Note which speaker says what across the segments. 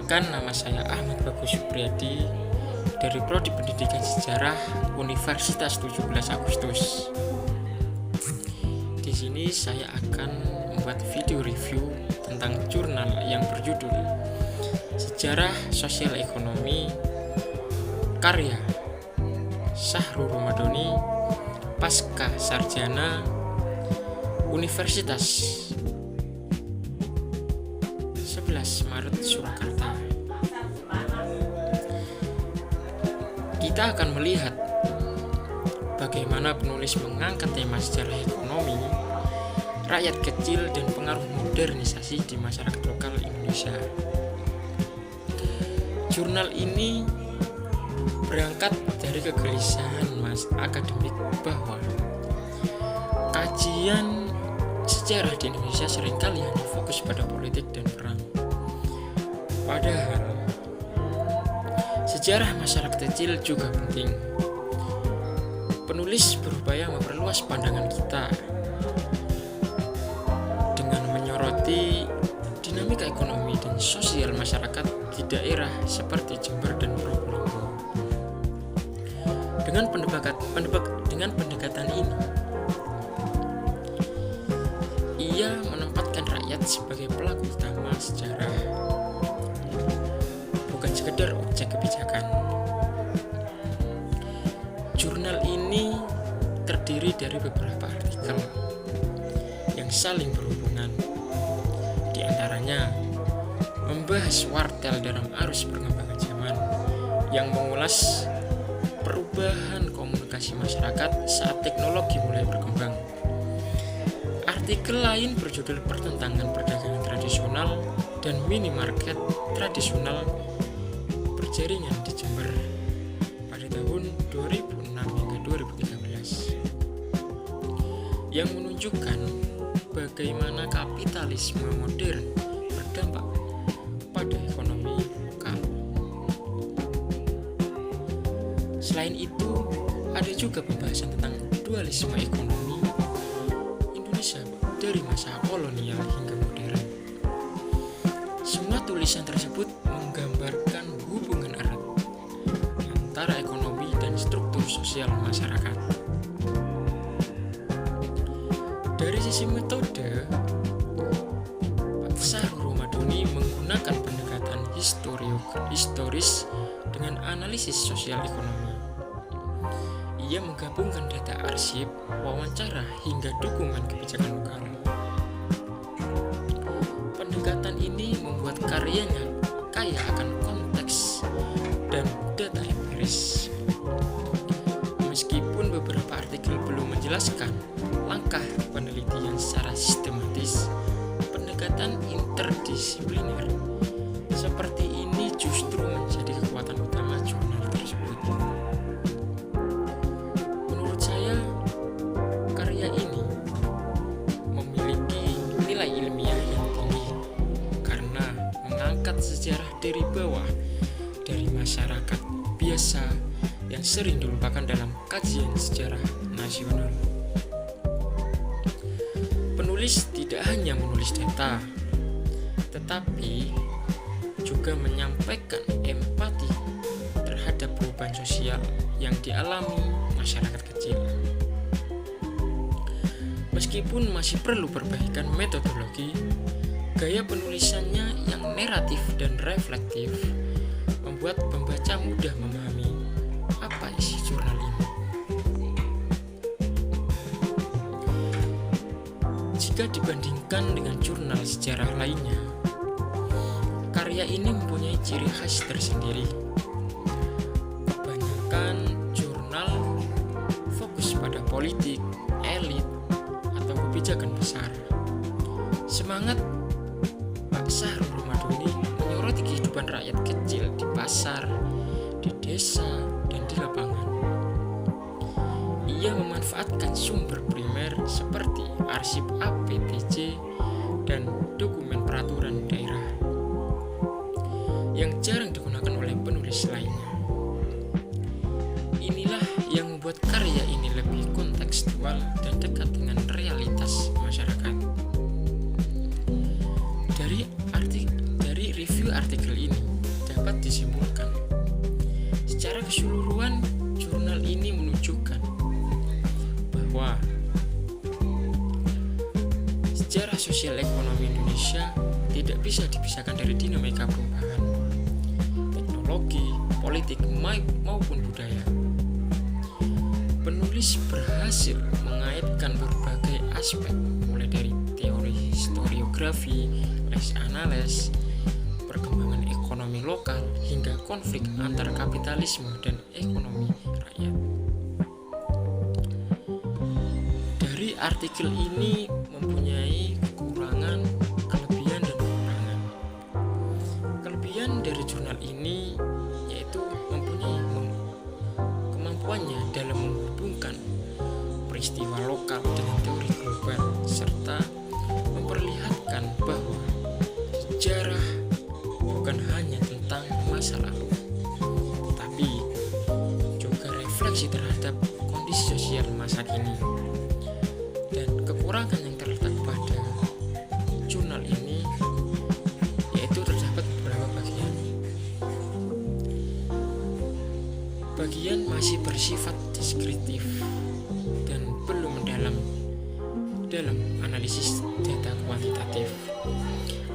Speaker 1: Perkenalkan, nama saya Ahmad Bagus Supriyadi dari Prodi Pendidikan Sejarah Universitas 17 Agustus. Di sini saya akan membuat video review tentang jurnal yang berjudul Sejarah Sosial Ekonomi karya Syahrul Ramadhani, Pasca Sarjana Universitas 11 Maret Surakarta. Kita akan melihat bagaimana penulis mengangkat tema sejarah ekonomi, rakyat kecil, dan pengaruh modernisasi di masyarakat lokal Indonesia. Jurnal ini berangkat dari kegelisahan akademik bahwa kajian sejarah di Indonesia seringkali hanya fokus pada politik dan perang. Padahal sejarah masyarakat kecil juga penting. Penulis berupaya memperluas pandangan kita dengan menyoroti dinamika ekonomi dan sosial masyarakat di daerah seperti Jember dan Probolinggo. Dengan pendekatan ini, ia menempatkan rakyat sebagai pelaku utama sejarah, bukan sekedar objek kebijakan. Jurnal ini terdiri dari beberapa artikel yang saling berhubungan. Di antaranya membahas wartel dalam arus perkembangan zaman, yang mengulas perubahan komunikasi masyarakat saat teknologi mulai berkembang. Artikel lain berjudul Pertentangan Perdagangan Tradisional dan Minimarket Tradisional Berjaringan di Jember pada tahun 2006 hingga 2013, yang menunjukkan bagaimana kapitalisme modern berdampak pada ekonomi lokal. Selain itu, ada juga pembahasan tentang dualisme ekonomi Indonesia dari masa kolonial hingga modern. Semua tulisan tersebut menggambarkan hubungan erat antara ekonomi dan struktur sosial masyarakat. Dari sisi metode, Pak Syahrul Ramadhani menggunakan pendekatan historis dengan analisis sosial ekonomi. Ia menggabungkan data arsip, wawancara, hingga dokumen kebijakan lokal. Pendekatan ini membuat karyanya kaya akan konteks dan data empiris. Meskipun beberapa artikel belum menjelaskan langkah penelitian secara sistematis, pendekatan interdisipliner seperti ini justru menjadi kekuatan utama jurnal tersebut. Menurut saya, karya ini memiliki nilai ilmiah yang tinggi karena mengangkat sejarah dari bawah, dari masyarakat biasa yang sering dilupakan dalam kajian sejarah nasional. Penulis tidak hanya menulis data, tetapi juga menyampaikan empati terhadap beban sosial yang dialami masyarakat kecil. Meskipun masih perlu perbaikan metodologi, gaya penulisannya yang naratif dan reflektif membuat pembaca mudah memahami apa isi jurnal ini. Jika dibandingkan dengan jurnal sejarah lainnya, karya ini mempunyai ciri khas tersendiri. Kebanyakan jurnal fokus pada politik, elit, atau kebijakan besar. Semangat Pak Syahrul Ramadhani menyoroti kehidupan rakyat kecil di pasar, di desa, dan di lapangan. Ia memanfaatkan sumber primer seperti arsip APTC dan dokumen peraturan daerah yang jarang digunakan oleh penulis lainnya. Inilah yang membuat karya ini lebih kontekstual dan dekat dengan realitas masyarakat. Dari review artikel ini, keseluruhan, jurnal ini menunjukkan bahwa sejarah sosial ekonomi Indonesia tidak bisa dipisahkan dari dinamika perubahan teknologi, politik, maupun budaya. Penulis berhasil mengaitkan berbagai aspek, mulai dari teori historiografi, les analis, perkembangan ekonomi lokal, hingga konflik antara kapitalisme dan ekonomi rakyat. Dari artikel ini mempunyai kekurangan, kelebihan, dan kekurangan. Kelebihan dari jurnal ini yaitu mempunyai kemampuannya dalam menghubungkan peristiwa lokal dengan teori global, serta memperlihatkan bahwa sejarah bukan hanya tentang masa lalu, tetapi juga refleksi terhadap kondisi sosial masa kini. Dan kekurangan yang terletak pada jurnal ini yaitu terdapat beberapa bagian. Bagian masih bersifat deskriptif dan belum mendalam dalam analisis data kuantitatif.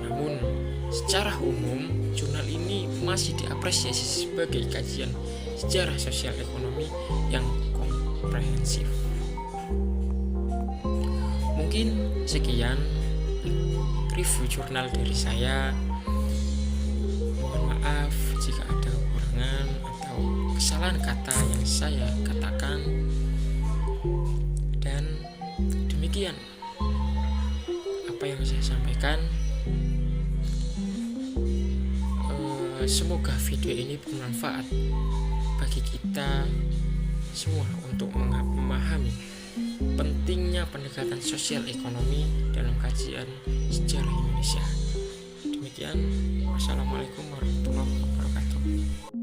Speaker 1: Namun, secara umum, jurnal ini masih diapresiasi sebagai kajian sejarah sosial ekonomi yang komprehensif. Mungkin sekian review jurnal dari saya. Mohon maaf jika ada kekurangan atau kesalahan kata yang saya katakan. Dan demikian apa yang saya sampaikan. Semoga video ini bermanfaat bagi kita semua untuk memahami pentingnya pendekatan sosial ekonomi dalam kajian sejarah Indonesia. Demikian, wassalamualaikum warahmatullahi wabarakatuh.